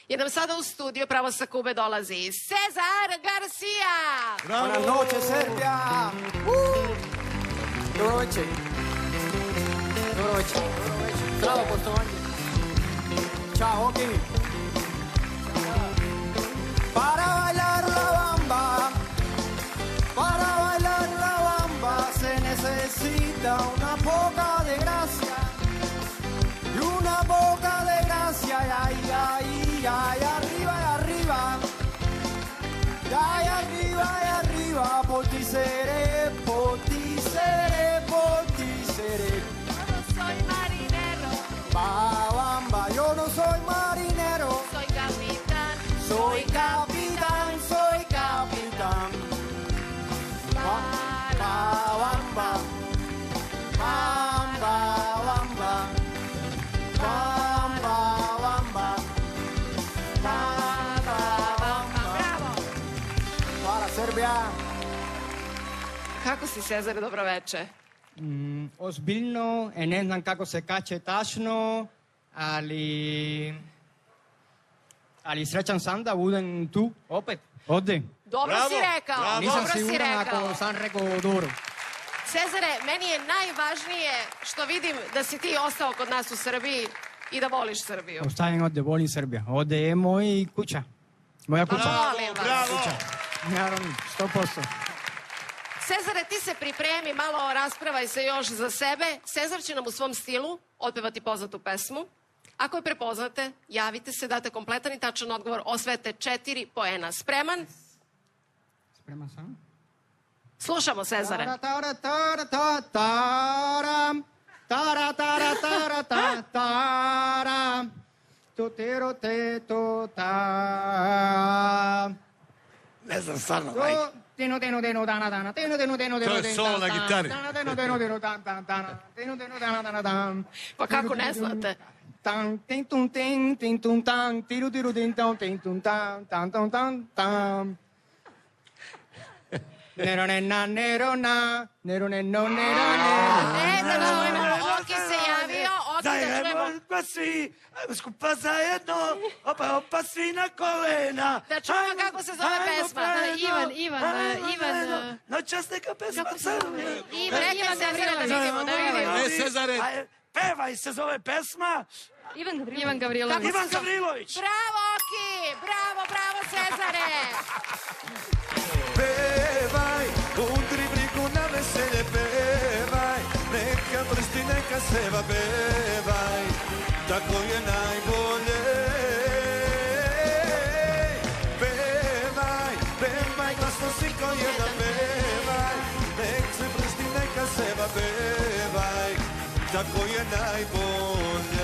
jer nam sada u studiju pravo sa Kube dolazi Cesar Garcia. Buenas noches, Serbia. Dobro večer. Dobro večer. Zdravo, poštovanje. Ćao, ok. Para bailar la bamba, para bailar la bamba se necesita una poca de gracia y una poca de gracia, ay, ay, ay, arriba y arriba, ay, arriba y arriba, por ti seré, por ti seré, por ti seré. Yo no soy marinero, Bamba, yo no soy marinero, soy capitán, soy capitán, soy capitán. Bamba, bamba, bamba, bamba, bamba, bamba, bamba. Bravo. Hvala, Serbija. Kako si, Cezare, dobroveče? Ozbiljno, ne znam kako se kače tačno, ali srećan sam da budem tu opet, ovde. Dobro si rekao, Nisam dobro si siguran rekao. ako sam rekao dobro. Cezare, meni je najvažnije što vidim da si ti ostao kod nas u Srbiji i da voliš Srbiju. Ostajem ovde, volim Srbija. Ovde je moj kuća. Moja kuća. Molim vas. Naravno, 100%. Cezare, ti se pripremi, malo raspravaj se još za sebe. Cezar će nam u svom stilu otpevati poznatu pesmu. Ako je prepoznate, javite se, date kompletan i tačan odgovor, osvete 4 poena. Spreman? Spreman sam. Slušamo, Cezare. Tara, tara, tara, tara, taram. Tara, tara, tara, tara, taram. Totero, te, to, ta. Ne znam, stvarno, ajde. Teno, teno, teno, dana, dana. Teno, teno, teno, teno, To je solo na gitari. Dana, teno, teno, teno, dan, dan, dana. Teno, teno, dana, dana, dan. Pa kako ne znate? Tan, ten, tum, ten, ten, tum, tan. Tiru, tiru, ten, tum, ten, tum, tan. Tan, tan, tan, tan. Nero, nena, nero, na. Nero, neno, nero, Da čujemo, Oki se javio. Oki, da čujemo. Dajemo pa svi skupa zajedno, opa svi na kolena. Da čujemo kako se zove pesma. Ivan. Noćas neka pesma crvena. Ivan Gavrilović. Da vidimo, da vidimo. Ne, Cezare. Pevaj se zove pesma. Ivan Gavrilović. Ivan Gavrilović. Bravo, Oki! Bravo, bravo, Cezare! Pevaj, udri brigu na veselje, pevaj, neka prsti, neka seva, pevaj, tako je najbolje. Pevaj, pevaj, glasno si ko jedan, pevaj, nek se prsti, neka seva, pevaj, tako je najbolje.